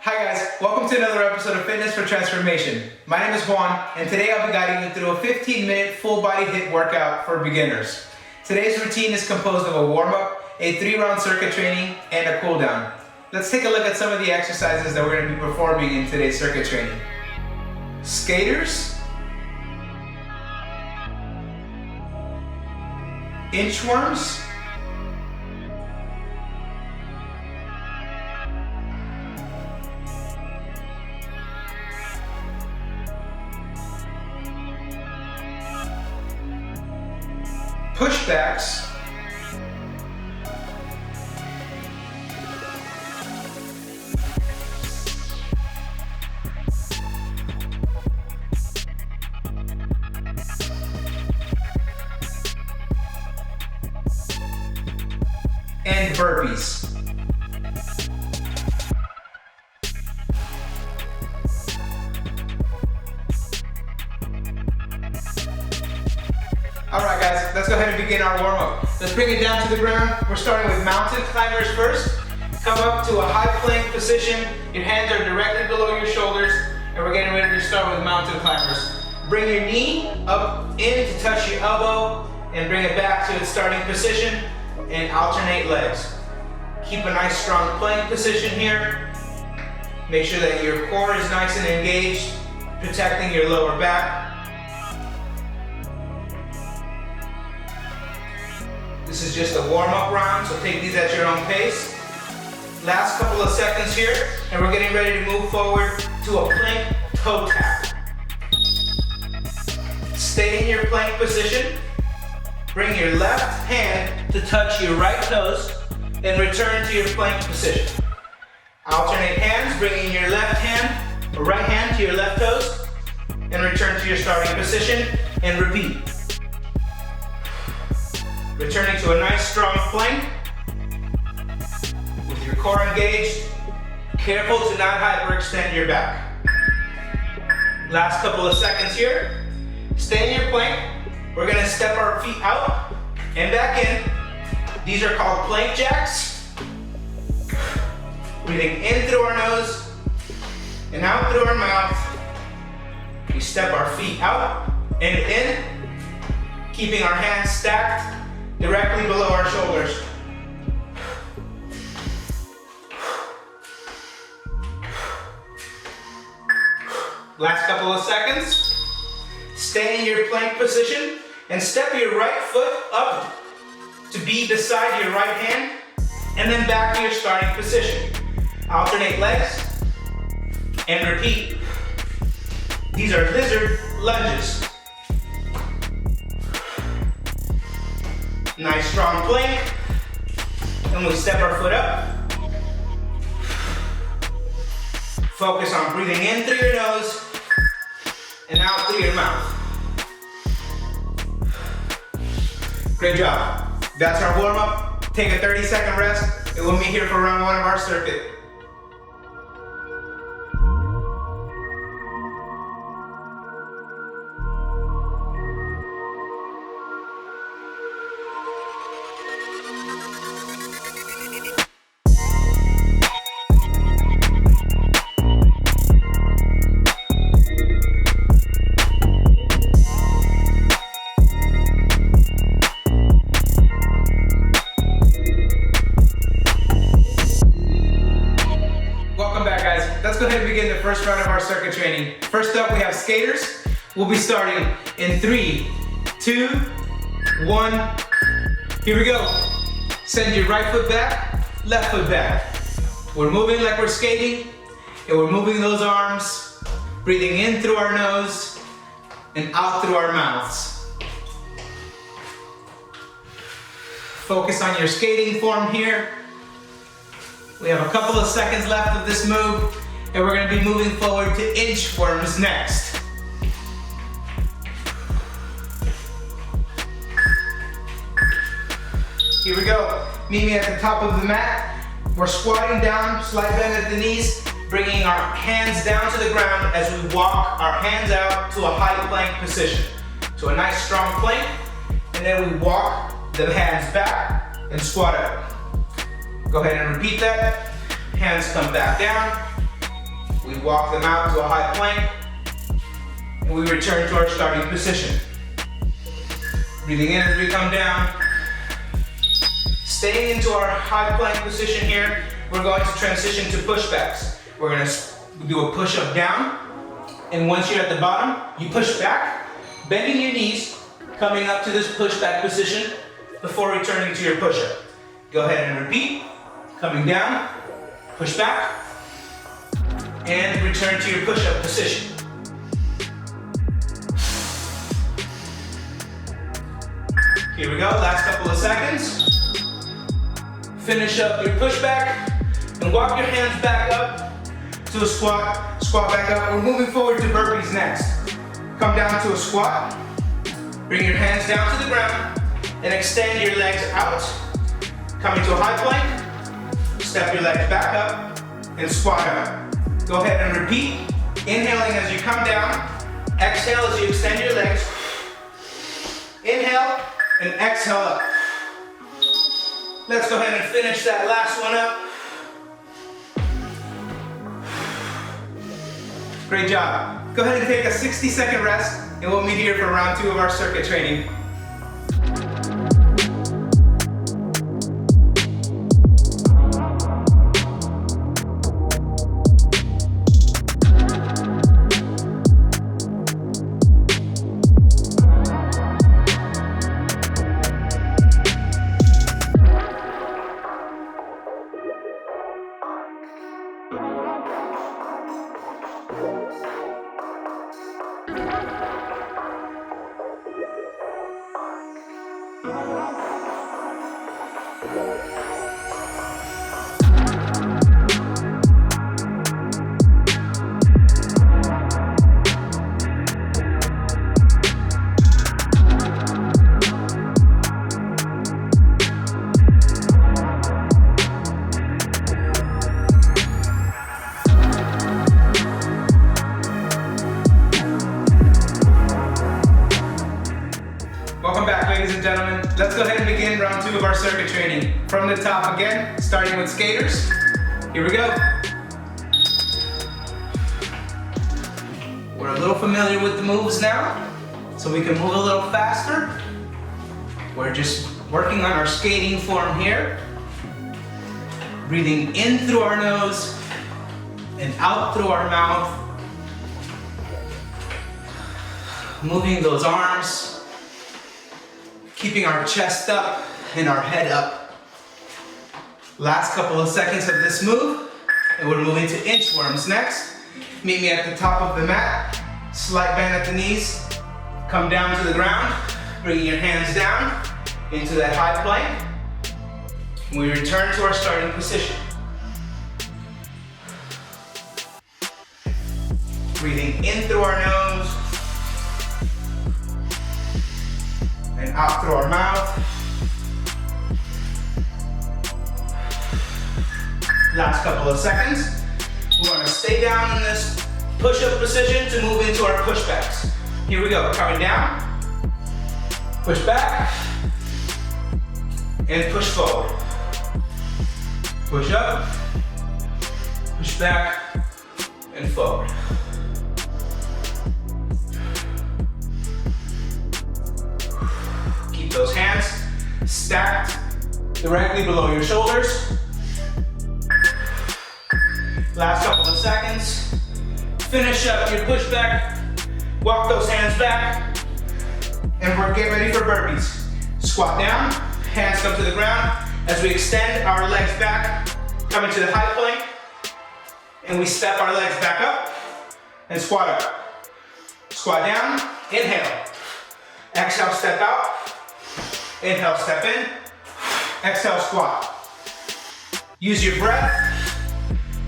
Hi guys, welcome to another episode of Fitness for Transformation. My name is Juan, and today I'll be guiding you through a 15-minute full body HIIT workout for beginners. Today's routine is composed of a warm-up, a 3-round circuit training, and a cool down. Let's take a look at some of the exercises that we're going to be performing in today's circuit training. Skaters, inchworms, pushbacks, and burpees. Alright guys, let's go ahead and begin our warm-up. Let's bring it down to the ground. We're starting with mountain climbers first. Come up to a high plank position. Your hands are directly below your shoulders, and we're getting ready to start with mountain climbers. Bring your knee up in to touch your elbow, and bring it back to its starting position, and alternate legs. Keep a nice strong plank position here. Make sure that your core is nice and engaged, protecting your lower back. This is just a warm-up round, so take these at your own pace. Last couple of seconds here, and we're getting ready to move forward to a plank toe tap. Stay in your plank position. Bring your left hand to touch your right toes and return to your plank position. Alternate hands, bringing your left hand or right hand to your left toes and return to your starting position and repeat. Returning to a nice strong plank with your core engaged. Careful to not hyperextend your back. Last couple of seconds here. Stay in your plank. We're gonna step our feet out and back in. These are called plank jacks. Breathing in through our nose and out through our mouth. We step our feet out and in, keeping our hands stacked directly below our shoulders. Last couple of seconds. Stay in your plank position and step your right foot up to be beside your right hand and then back to your starting position. Alternate legs and repeat. These are lizard lunges. Nice strong plank, and we step our foot up. Focus on breathing in through your nose and out through your mouth. Great job. That's our warm-up. Take a 30-second rest, and we'll meet here for round 1 of our circuit. Let's go ahead and begin the first round of our circuit training. First up, we have skaters. We'll be starting in 3, 2, 1. Here we go. Send your right foot back, left foot back. We're moving like we're skating, and we're moving those arms, breathing in through our nose and out through our mouths. Focus on your skating form here. We have a couple of seconds left of this move, and we're going to be moving forward to inchworms next. Here we go. Meet me at the top of the mat. We're squatting down, slight bend at the knees, bringing our hands down to the ground as we walk our hands out to a high plank position. So a nice strong plank, and then we walk the hands back and squat up. Go ahead and repeat that. Hands come back down, walk them out to a high plank, and we return to our starting position. Breathing in as we come down. Staying into our high plank position here, we're going to transition to pushbacks. We're going to do a push-up down, and once you're at the bottom, you push back, bending your knees, coming up to this pushback position before returning to your push-up. Go ahead and repeat, coming down, push back, and return to your push-up position. Here we go, last couple of seconds. Finish up your pushback and walk your hands back up to a squat. Squat back up. We're moving forward to burpees next. Come down to a squat. Bring your hands down to the ground and extend your legs out. Coming to a high plank. Step your legs back up and squat up. Go ahead and repeat. Inhaling as you come down. Exhale as you extend your legs. Inhale and exhale up. Let's go ahead and finish that last one up. Great job. Go ahead and take a 60-second rest, and we'll meet here for round 2 of our circuit training. Welcome back, ladies and gentlemen. Let's go ahead and begin round 2 of our circuit training. From the top again, starting with skaters. Here we go. We're a little familiar with the moves now, so we can move a little faster. We're just working on our skating form here. Breathing in through our nose and out through our mouth. Moving those arms. Keeping our chest up and our head up. Last couple of seconds of this move, and we're moving to inchworms next. Meet me at the top of the mat, slight bend at the knees, come down to the ground, bringing your hands down into that high plank. And we return to our starting position. Breathing in through our nose, and out through our mouth. Last couple of seconds. We want to stay down in this push-up position to move into our pushbacks. Here we go, coming down, push back, and push forward. Push up, push back, and forward. Those hands stacked directly below your shoulders. Last couple of seconds. Finish up your pushback. Walk those hands back. And we're getting ready for burpees. Squat down, hands come to the ground. As we extend our legs back, come into the high plank. And we step our legs back up and squat up. Squat down, inhale. Exhale, step out. Inhale, step in. Exhale, squat. Use your breath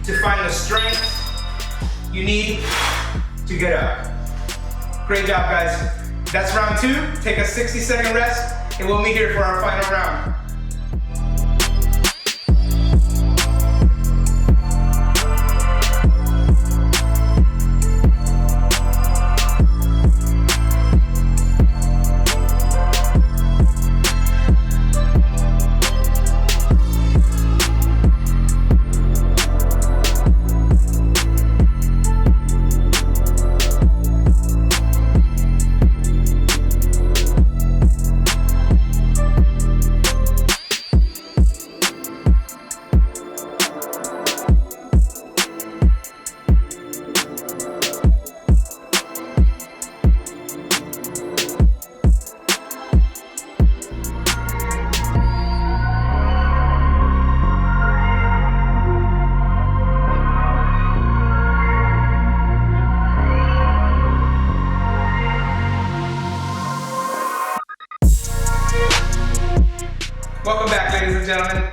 to find the strength you need to get up. Great job, guys. That's round 2. Take a 60-second rest, and we'll meet here for our final round.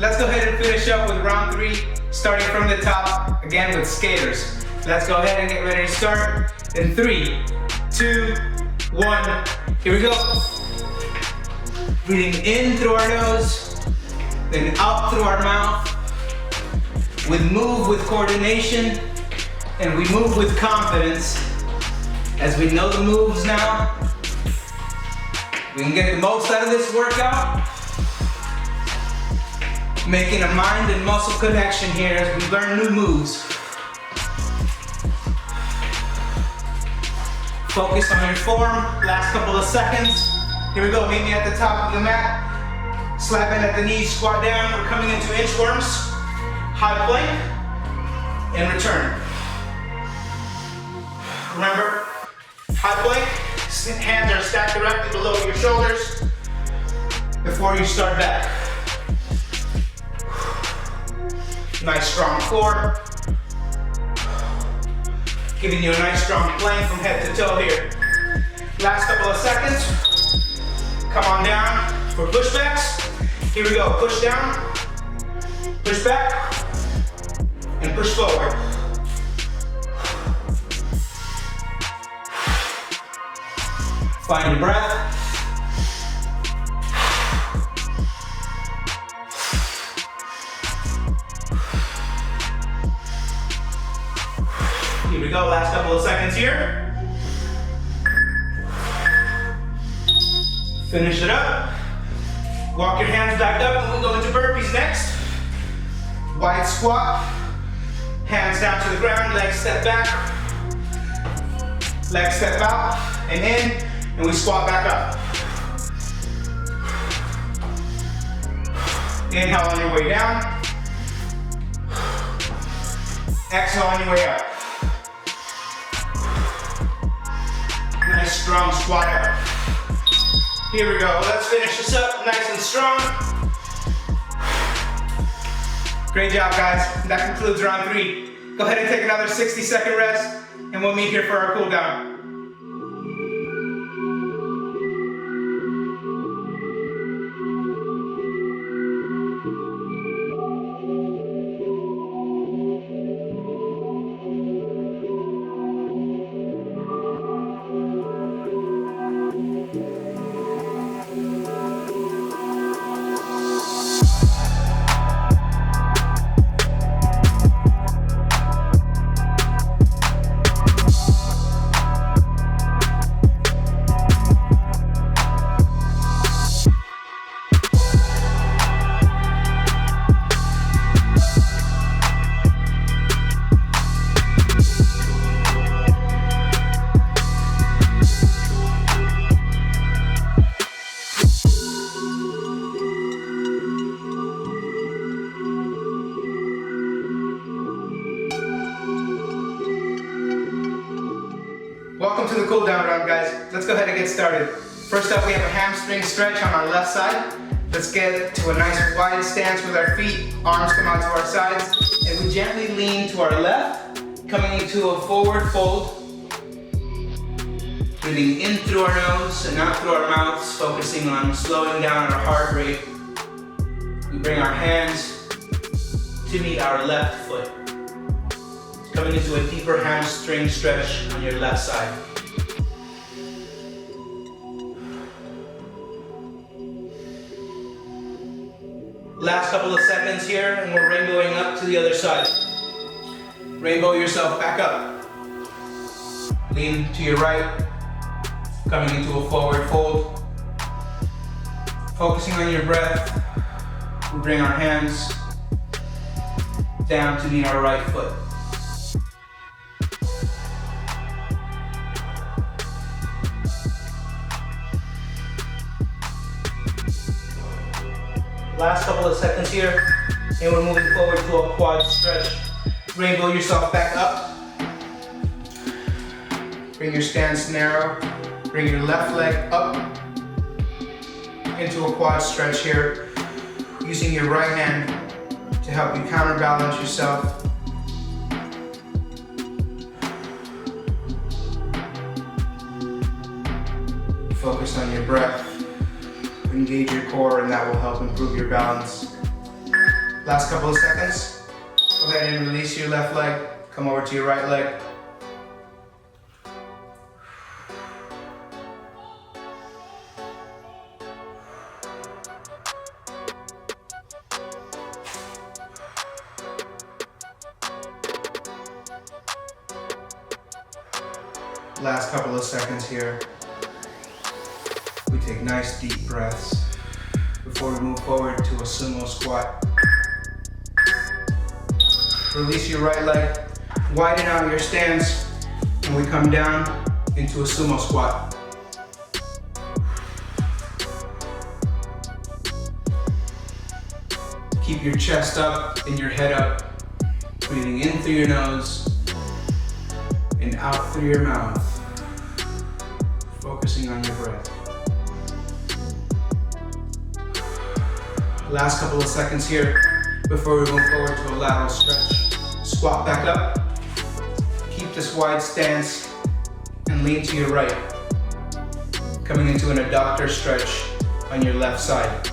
let's go ahead and finish up with round 3, starting from the top, again with skaters. Let's go ahead and get ready to start in 3, 2, 1, here we go. Breathing in through our nose, then out through our mouth. We move with coordination, and we move with confidence. As we know the moves now, we can get the most out of this workout, making a mind and muscle connection here as we learn new moves. Focus on your form, last couple of seconds. Here we go, meet me at the top of the mat. Slap in at the knees, squat down. We're coming into inchworms, high plank, and return. Remember, high plank, hands are stacked directly below your shoulders before you start back. Nice strong core. Giving you a nice strong plank from head to toe here. Last couple of seconds. Come on down for pushbacks. Here we go, push down, push back, and push forward. Find your breath. Here we go, last couple of seconds here. Finish it up. Walk your hands back up and we'll go into burpees next. Wide squat. Hands down to the ground, legs step back. Legs step out and in, and we squat back up. Inhale on your way down. Exhale on your way up. Nice strong squat up. Here we go, let's finish this up nice and strong. Great job, guys. That concludes round 3. Go ahead and take another 60-second rest, and we'll meet here for our cool down. Welcome to the cool down round, guys. Let's go ahead and get started. First up, we have a hamstring stretch on our left side. Let's get to a nice wide stance with our feet. Arms come out to our sides. And we gently lean to our left, coming into a forward fold. Breathing in through our nose and out through our mouths, focusing on slowing down our heart rate. We bring our hands to meet our left foot. Coming into a deeper hamstring stretch on your left side. Last couple of seconds here, and we're rainbowing up to the other side. Rainbow yourself back up. Lean to your right, coming into a forward fold. Focusing on your breath, we bring our hands down to meet our right foot. Last couple of seconds here, and we're moving forward to a quad stretch. Rainbow yourself back up. Bring your stance narrow. Bring your left leg up into a quad stretch here, using your right hand to help you counterbalance yourself. Focus on your breath. Engage your core, and that will help improve your balance. Last couple of seconds. Go ahead and release your left leg. Come over to your right leg. Last couple of seconds here. We take nice deep breaths before we move forward to a sumo squat. Release your right leg, widen out your stance, and we come down into a sumo squat. Keep your chest up and your head up, breathing in through your nose and out through your mouth, focusing on your breath. Last couple of seconds here before we move forward to a lateral stretch. Squat back up, keep this wide stance, and lean to your right, coming into an adductor stretch on your left side.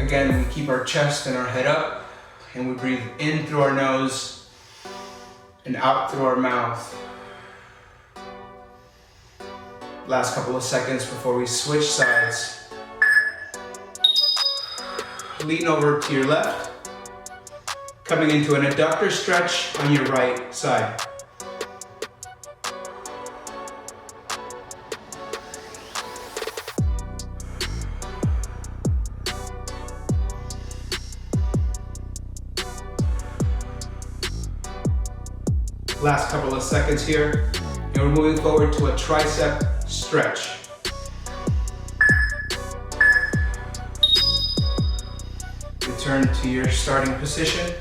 Again, we keep our chest and our head up, and we breathe in through our nose and out through our mouth. Last couple of seconds before we switch sides. Lean over to your left, coming into an adductor stretch on your right side. Last couple of seconds here, and we're moving forward to a tricep stretch. Return to your starting position.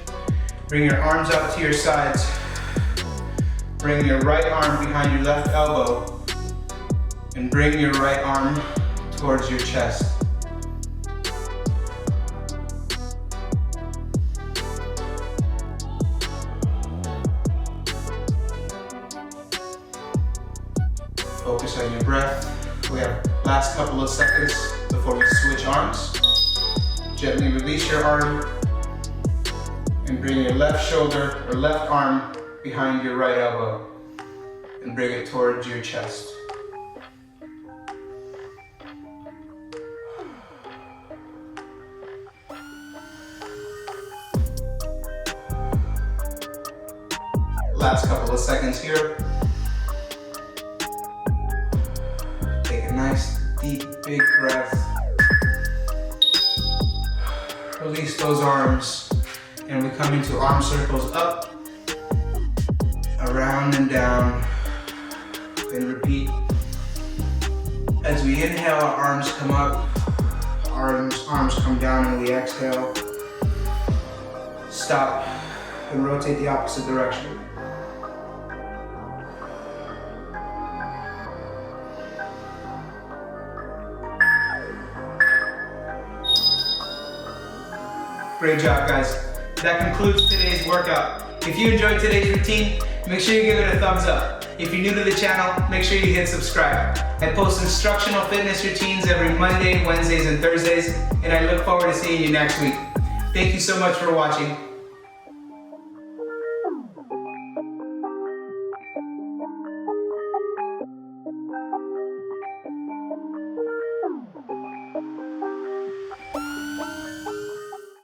Bring your arms out to your sides. Bring your right arm behind your left elbow, and bring your right arm towards your chest. Focus on your breath. We have last couple of seconds before we switch arms. Gently release your arm and bring your left shoulder or left arm behind your right elbow and bring it towards your chest. Last couple of seconds here. Take a nice, deep, big breath. Release those arms, and we come into arm circles up, around and down, and repeat. As we inhale, our arms come up, arms come down, and we exhale. Stop and rotate the opposite direction. Great job, guys. That concludes today's workout. If you enjoyed today's routine, make sure you give it a thumbs up. If you're new to the channel, make sure you hit subscribe. I post instructional fitness routines every Monday, Wednesdays, and Thursdays, and I look forward to seeing you next week. Thank you so much for watching.